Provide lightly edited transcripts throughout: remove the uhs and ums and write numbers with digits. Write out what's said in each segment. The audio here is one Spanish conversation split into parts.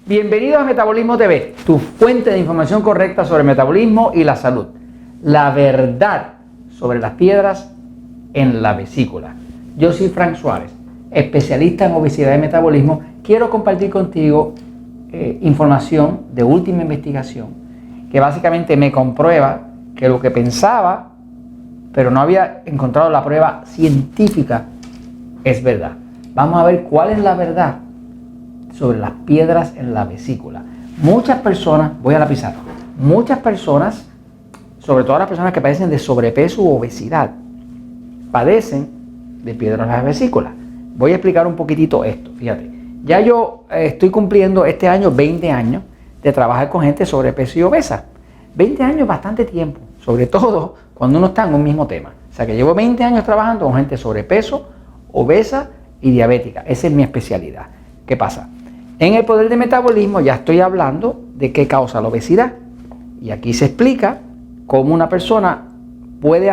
Bienvenidos a Metabolismo TV, tu fuente de información correcta sobre el metabolismo y la salud. La verdad sobre las piedras en la vesícula. Yo soy Frank Suárez, especialista en obesidad y metabolismo. Quiero compartir contigo información de última investigación que básicamente me comprueba que lo que pensaba, pero no había encontrado la prueba científica, es verdad. Vamos a ver cuál es la verdad sobre las piedras en la vesícula. Muchas personas, voy a la pizarra, muchas personas, sobre todo las personas que padecen de sobrepeso u obesidad, padecen de piedras en la vesícula. Voy a explicar un poquitito esto, fíjate. Ya yo estoy cumpliendo este año 20 años de trabajar con gente sobrepeso y obesa. 20 años es bastante tiempo, sobre todo cuando uno está en un mismo tema. O sea que llevo 20 años trabajando con gente sobrepeso, obesa y diabética. Esa es mi especialidad. ¿Qué pasa? En el poder de metabolismo ya estoy hablando de qué causa la obesidad. Y aquí se explica cómo una persona puede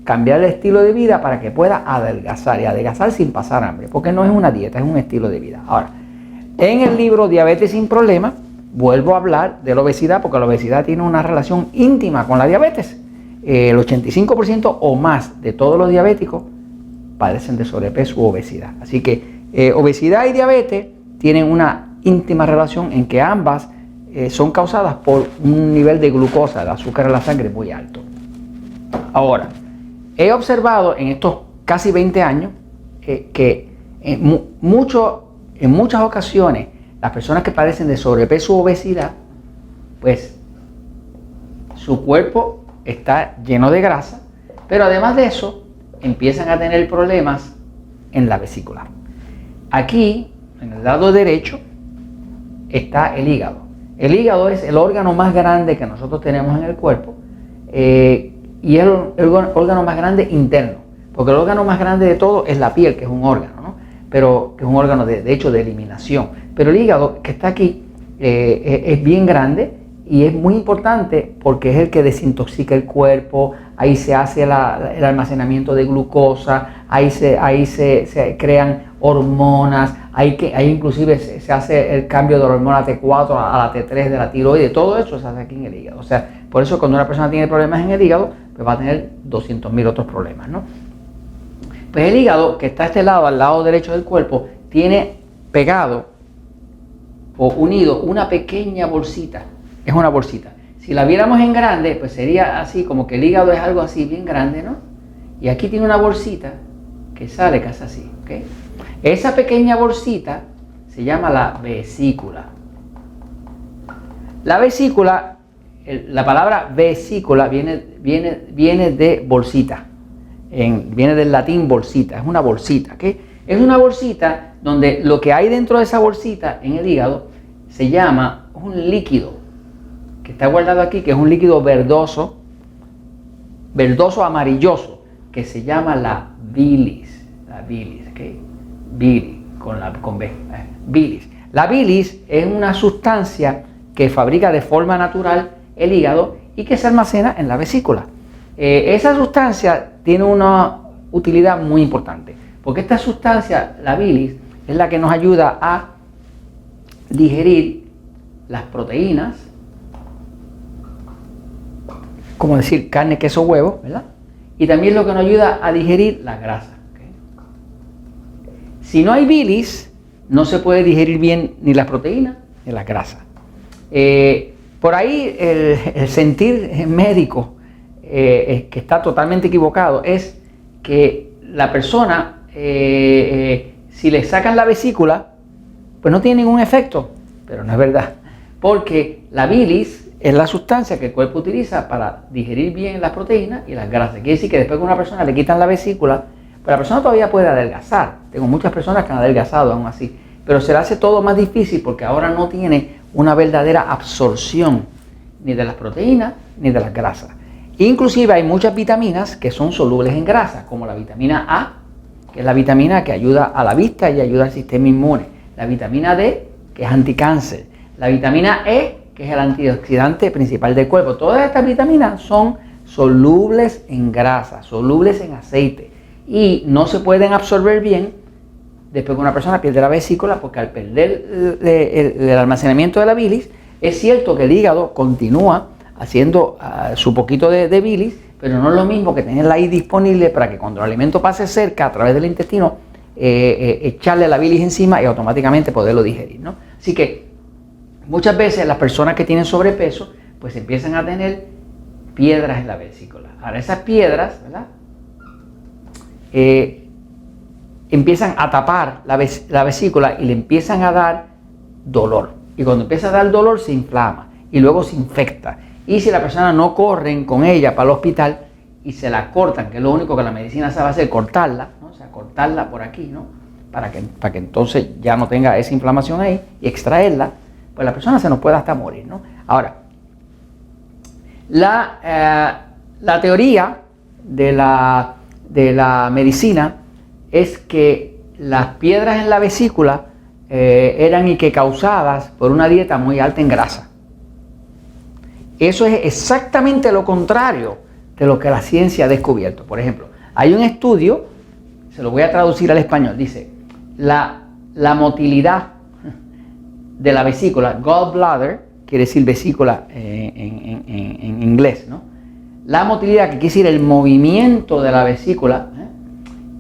cambiar el estilo de vida para que pueda adelgazar y adelgazar sin pasar hambre. Porque no es una dieta, es un estilo de vida. Ahora, en el libro Diabetes sin Problemas, vuelvo a hablar de la obesidad porque la obesidad tiene una relación íntima con la diabetes. El 85% o más de todos los diabéticos padecen de sobrepeso u obesidad. Así que obesidad y diabetes tienen una íntima relación en que ambas son causadas por un nivel de glucosa, de azúcar en la sangre muy alto. Ahora, he observado en estos casi 20 años que en muchas ocasiones las personas que padecen de sobrepeso u obesidad, pues su cuerpo está lleno de grasa, pero además de eso empiezan a tener problemas en la vesícula. Aquí, en el lado derecho, está el hígado. El hígado es el órgano más grande que nosotros tenemos en el cuerpo y es el órgano más grande interno, porque el órgano más grande de todo es la piel, que es un órgano, ¿no? Pero que es un órgano de hecho de eliminación. Pero el hígado, que está aquí, es bien grande y es muy importante porque es el que desintoxica el cuerpo. Ahí se hace el almacenamiento de glucosa, ahí se crean hormonas, ahí inclusive se hace el cambio de la hormona T4 a la T3 de la tiroides. Todo eso se hace aquí en el hígado. O sea, por eso cuando una persona tiene problemas en el hígado, pues va a tener 200.000 otros problemas, ¿no? Pues el hígado, que está a este lado, al lado derecho del cuerpo, tiene pegado o unido una pequeña bolsita. Es una bolsita. Si la viéramos en grande, pues sería así, como que el hígado es algo así bien grande, ¿no? Y aquí tiene una bolsita que sale casi así, ¿ok? Esa pequeña bolsita se llama la vesícula. La vesícula, la palabra vesícula viene de bolsita. Viene del latín bolsita, es una bolsita, ¿ok? Es una bolsita donde lo que hay dentro de esa bolsita en el hígado se llama un líquido que está guardado aquí, que es un líquido verdoso amarilloso, que se llama la bilis, ¿ok? Bilis, con B, bilis. La bilis es una sustancia que fabrica de forma natural el hígado y que se almacena en la vesícula. Esa sustancia tiene una utilidad muy importante, porque esta sustancia, la bilis, es la que nos ayuda a digerir las proteínas, como decir carne, queso, huevo, ¿verdad? Y también lo que nos ayuda a digerir la grasa. ¿Okay? Si no hay bilis, no se puede digerir bien ni las proteínas ni la grasa. Por ahí el sentir médico que está totalmente equivocado es que la persona, si le sacan la vesícula, pues no tiene ningún efecto, pero no es verdad, porque la bilis es la sustancia que el cuerpo utiliza para digerir bien las proteínas y las grasas. Quiere decir que después que a una persona le quitan la vesícula, pues la persona todavía puede adelgazar. Tengo muchas personas que han adelgazado aún así, pero se le hace todo más difícil porque ahora no tiene una verdadera absorción ni de las proteínas ni de las grasas. Inclusive hay muchas vitaminas que son solubles en grasa, como la vitamina A, que es la vitamina que ayuda a la vista y ayuda al sistema inmune. La vitamina D, que es anticáncer. La vitamina E, que es el antioxidante principal del cuerpo. Todas estas vitaminas son solubles en grasa, solubles en aceite y no se pueden absorber bien después que una persona pierde la vesícula, porque al perder el almacenamiento de la bilis, es cierto que el hígado continúa haciendo su poquito de bilis, pero no es lo mismo que tenerla ahí disponible para que cuando el alimento pase cerca a través del intestino, echarle la bilis encima y automáticamente poderlo digerir, ¿no? Así que muchas veces las personas que tienen sobrepeso pues empiezan a tener piedras en la vesícula. Ahora esas piedras, ¿verdad? Empiezan a tapar la vesícula y le empiezan a dar dolor. Y cuando empieza a dar dolor se inflama y luego se infecta. Y si la persona no corren con ella para el hospital y se la cortan, que es lo único que la medicina sabe hacer, cortarla, ¿no? O sea, cortarla por aquí, ¿no? Para que entonces ya no tenga esa inflamación ahí y extraerla, pues la persona se nos puede hasta morir, ¿no? Ahora, la teoría de la medicina es que las piedras en la vesícula eran y que causadas por una dieta muy alta en grasa. Eso es exactamente lo contrario de lo que la ciencia ha descubierto. Por ejemplo, hay un estudio, se lo voy a traducir al español, dice, la motilidad de la vesícula, gallbladder, quiere decir vesícula en inglés, ¿no? La motilidad, que quiere decir el movimiento de la vesícula,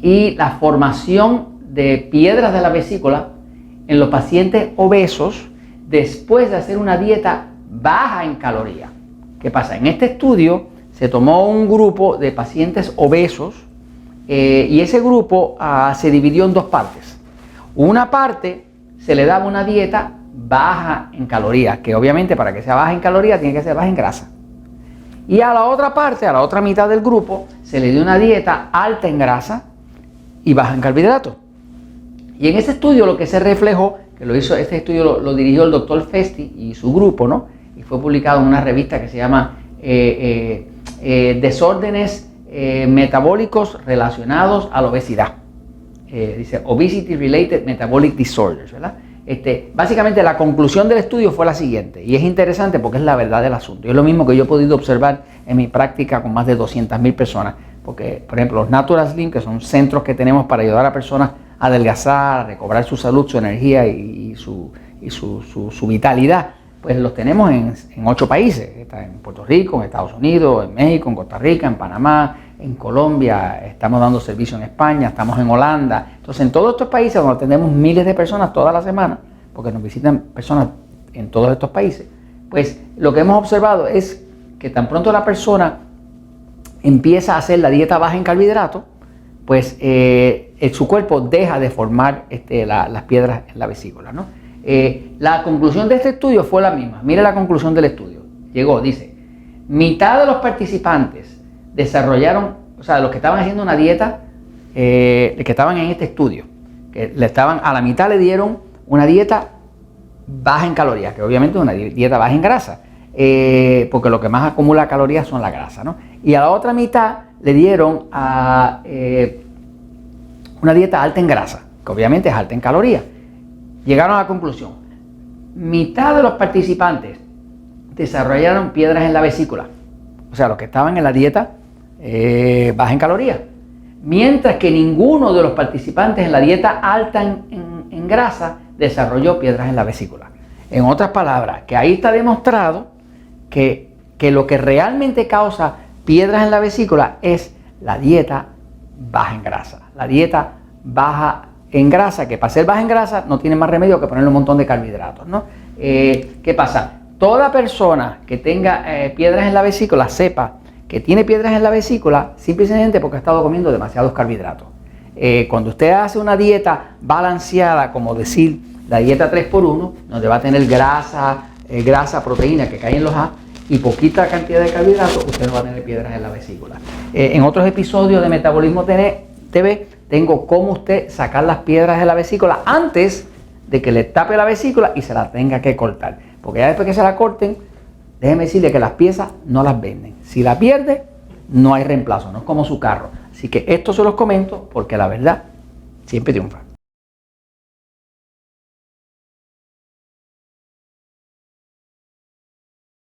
y la formación de piedras de la vesícula en los pacientes obesos después de hacer una dieta baja en calorías. ¿Qué pasa? En este estudio se tomó un grupo de pacientes obesos y ese grupo se dividió en dos partes. Una parte se le daba una dieta baja en calorías, que obviamente para que sea baja en calorías tiene que ser baja en grasa. Y a la otra parte, a la otra mitad del grupo, se le dio una dieta alta en grasa y baja en carbohidratos. Y en ese estudio lo que se reflejó, que este estudio lo dirigió el doctor Festi y su grupo, ¿no? Y fue publicado en una revista que se llama Desórdenes metabólicos relacionados a la obesidad. Dice Obesity Related Metabolic Disorders, ¿verdad? Básicamente la conclusión del estudio fue la siguiente, y es interesante porque es la verdad del asunto. Y es lo mismo que yo he podido observar en mi práctica con más de 200,000 personas. Porque, por ejemplo, los Natural Slim, que son centros que tenemos para ayudar a personas a adelgazar, a recobrar su salud, su energía y su vitalidad, pues los tenemos en 8 países. Está en Puerto Rico, en Estados Unidos, en México, en Costa Rica, en Panamá, en Colombia, estamos dando servicio en España, estamos en Holanda. Entonces, en todos estos países donde tenemos miles de personas toda la semana, porque nos visitan personas en todos estos países, pues lo que hemos observado es que tan pronto la persona empieza a hacer la dieta baja en carbohidratos, pues su cuerpo deja de formar las piedras en la vesícula, ¿no? La conclusión de este estudio fue la misma. Mire la conclusión del estudio. Dice, mitad de los participantes desarrollaron, o sea, los que estaban haciendo una dieta, que estaban en este estudio, que a la mitad le dieron una dieta baja en calorías, que obviamente es una dieta baja en grasa, porque lo que más acumula calorías son la grasa, ¿no? Y a la otra mitad le dieron una dieta alta en grasa, que obviamente es alta en calorías. Llegaron a la conclusión, mitad de los participantes desarrollaron piedras en la vesícula, o sea, los que estaban en la dieta baja en calorías, mientras que ninguno de los participantes en la dieta alta en grasa desarrolló piedras en la vesícula. En otras palabras, que ahí está demostrado que lo que realmente causa piedras en la vesícula es la dieta baja en grasa. La dieta baja en grasa, que para ser baja en grasa no tiene más remedio que ponerle un montón de carbohidratos, ¿no? ¿Qué pasa? Toda persona que tenga piedras en la vesícula sepa que tiene piedras en la vesícula simplemente porque ha estado comiendo demasiados carbohidratos. Cuando usted hace una dieta balanceada, como decir la dieta 3x1, donde va a tener grasa, proteína que caen en los A y poquita cantidad de carbohidratos, usted no va a tener piedras en la vesícula. En otros episodios de Metabolismo TV tengo cómo usted sacar las piedras de la vesícula antes de que le tape la vesícula y se la tenga que cortar. Porque ya después que se la corten, déjeme decirle que las piezas no las venden. Si la pierde, no hay reemplazo, no es como su carro. Así que esto se los comento porque la verdad siempre triunfa.